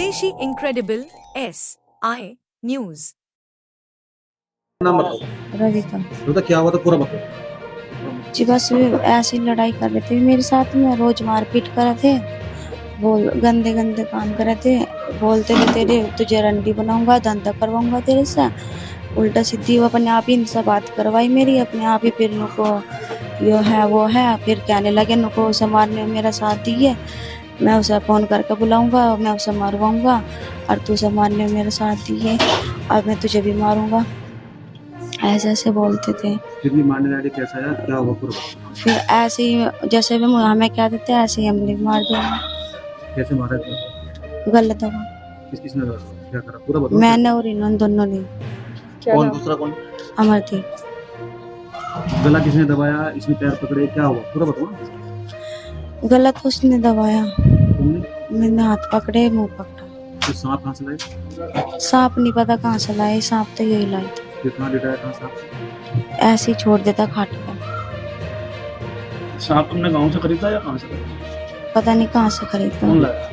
स्वदेशी incredible SI news. नाम बताओ। रविका तो क्या हुआ था पूरा बताओ। जी बस ऐसी लड़ाई कर रहे थे मेरे साथ में, रोज मारपीट कर रहे थे, बोल गंदे गंदे काम कर रहे थे, बोलते थे तेरे तुझे रंडी बनाऊंगा, धंधा करवाऊंगा तेरे से। उल्टा सीधी वो अपने आप ही इनसे बात करवाई मेरी, अपने आप ही फिर नुको यो है वो है, फिर कहने लगे नुको उसे मारने में मेरा साथ दिए, मैं उसे फोन करके बुलाऊंगा, मैं उसे मारवाऊंगा और तू उसे मारने में मेरा साथ दिए और मैं तुझे भी मारूंगा, ऐसे ऐसे बोलते थे। कितनी मारने वाली कैसा है क्या हुआ पूरा बताओ। फिर ऐसे ही जैसे भी हमें क्या देते हैं ऐसे ही हमने भी मार दिया। कैसे मारा था? गलत दबा किसने क्या करा पूरा बताओ। मैंने और इन्होंने दोनों ने। कौन दूसरा कौन? अमर थी। गला किसने दबाया, इसने पैर पकड़े, क्या हुआ पूरा बताओ। गलत उसने दबाया, तुमने? मैंने हाथ पकड़े, मुंह पकड़ा। तो सांप कहाँ से लाए? सांप नहीं पता कहाँ से लाए, सांप तो यही लाई थी, कितना लिटाया कहाँ सांप? ऐसे ही छोड़ देता खाट पर। सांप तुमने गांव से खरीदा या कहाँ से खरीदा? पता नहीं कहाँ से खरीदा। कौन लाया?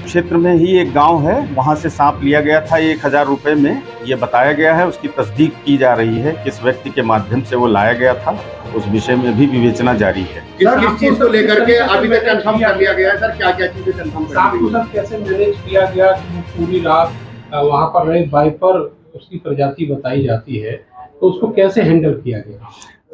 क्षेत्र में ही एक गांव है, वहां से सांप लिया गया था 1000 रुपए में, ये बताया गया है। उसकी तस्दीक की जा रही है, किस व्यक्ति के माध्यम से वो लाया गया था, उस विषय में भी विवेचना जारी है। किस चीज को लेकर के अभी तक कंफर्म कर लिया गया है सर? क्या क्या चीजें कंफर्म कर सांप को सर कैसे मैनेज किया गया कि वो पूरी रात वहाँ पर रहे? वाइपर उसकी प्रजाति बताई जाती है, तो उसको कैसे हैंडल किया गया?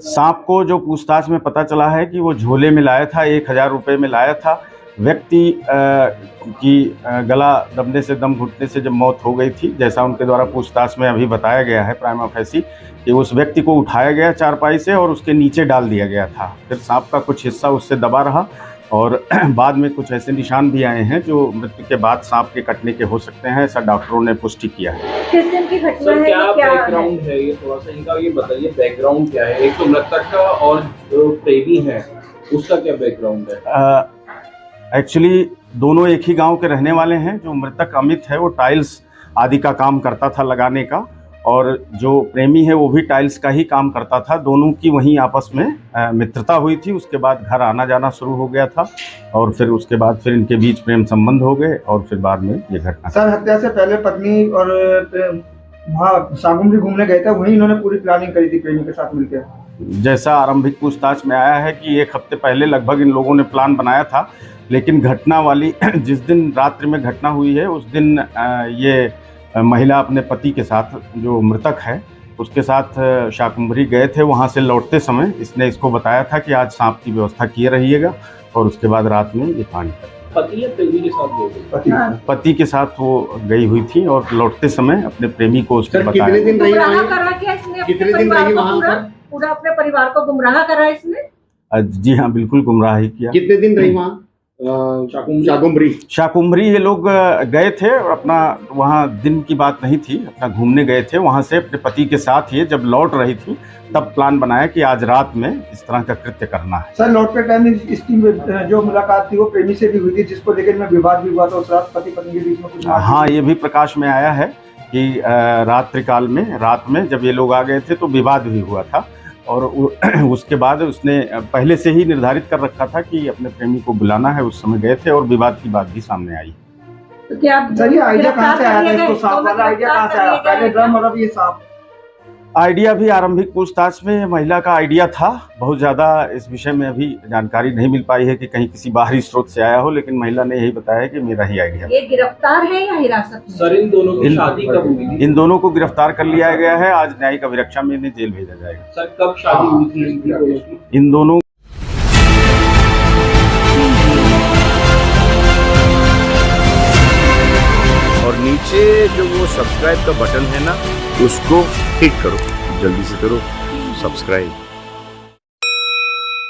सांप को जो पूछताछ में पता चला है कि वो झोले में लाया था, 1000 रुपए में लाया था। व्यक्ति की गला दबने से, दम घुटने से जब मौत हो गई थी, जैसा उनके द्वारा पूछताछ में अभी बताया गया है प्राइमा फेसी, कि उस व्यक्ति को उठाया गया चारपाई से और उसके नीचे डाल दिया गया था। फिर सांप का कुछ हिस्सा उससे दबा रहा और बाद में कुछ ऐसे निशान भी आए हैं जो मृत्यु के बाद सांप के कटने के हो सकते हैं, ऐसा डॉक्टरों ने पुष्टि किया है। किस दिन की घटना है? क्या क्या बैकग्राउंड है ये, थोड़ा सा इनका ये बताइए, बैकग्राउंड क्या है? एक तो मृतक का और जो प्रेमी है उसका क्या बैकग्राउंड है? एक्चुअली दोनों एक ही गांव के रहने वाले हैं। जो मृतक अमित है वो टाइल्स आदि का काम करता था लगाने का, और जो प्रेमी है वो भी टाइल्स का ही काम करता था। दोनों की वहीं आपस में मित्रता हुई थी। उसके बाद घर आना जाना शुरू हो गया था और फिर उसके बाद फिर इनके बीच प्रेम संबंध हो गए और फिर बाद में ये घटना। सर हत्या से पहले पत्नी और वहाँ सागुमरी घूमने गए थे, वहीं इन्होंने पूरी प्लानिंग करी थी प्रेमी के साथ मिलकर। जैसा आरंभिक पूछताछ में आया है कि 1 हफ्ते पहले लगभग इन लोगों ने प्लान बनाया था, लेकिन घटना वाली जिस दिन रात्रि में घटना हुई है उस दिन ये महिला अपने पति के साथ, जो मृतक है उसके साथ शाकुंभरी गए थे। वहाँ से लौटते समय इसने इसको बताया था कि आज सांप की व्यवस्था किए रहिएगा, और उसके बाद रात में ये कांड कर। पति या प्रेमी के साथ गए? पति के साथ वो गई हुई थी और लौटते समय अपने प्रेमी को उसने बताया। कितने दिन रही गुमराह वहाँ? करा क्या इसने? कितने दिन रही वहाँ पर? पूरा अपने परिवार को गुमराह करा इसने? जी हाँ, बिल्कुल गुमराह ही किया। कितने दिन रही वहाँ? शाकुंभरी ये लोग गए थे और अपना, वहाँ दिन की बात नहीं थी, अपना घूमने गए थे। वहाँ से अपने पति के साथ ये जब लौट रही थी तब प्लान बनाया कि आज रात में इस तरह का कृत्य करना है। सर लौटते टाइम इसकी जो मुलाकात थी वो प्रेमी से भी हुई थी, जिसको लेकर में विवाद भी हुआ था उस रात पति पत्नी के बीच में कुछ। हाँ, ये भी प्रकाश में आया है कि रात्रि काल में, रात में जब ये लोग आ गए थे तो विवाद भी हुआ था, और उसके बाद उसने पहले से ही निर्धारित कर रखा था कि अपने प्रेमी को बुलाना है। उस समय गए थे और विवाद की बात भी सामने आई। तो क्या सर ये आइडिया कहाँ से आया था, इसको सांप वाला आइडिया कहाँ से आया? पहले ड्रम और अब ये सांप। आइडिया भी आरंभिक पूछताछ में महिला का आइडिया था। बहुत ज़्यादा इस विषय में अभी जानकारी नहीं मिल पाई है कि कहीं किसी बाहरी स्रोत से आया हो, लेकिन महिला ने यही बताया कि मेरा ही आइडिया। ये गिरफ्तार है या हिरासत में? सर इन दोनों की शादी कब हुई थी? इन दोनों को गिरफ्तार कर लिया गया है। आज न्यायिक अभिरक्षा में इन्हें जेल भेजा जाएगा। सर कब शादी हुई थी इन दोनों की? इन दोनों और नीचे जो वो सब्सक्राइब का बटन है ना, उसको हिट करो, जल्दी से करो सब्सक्राइब।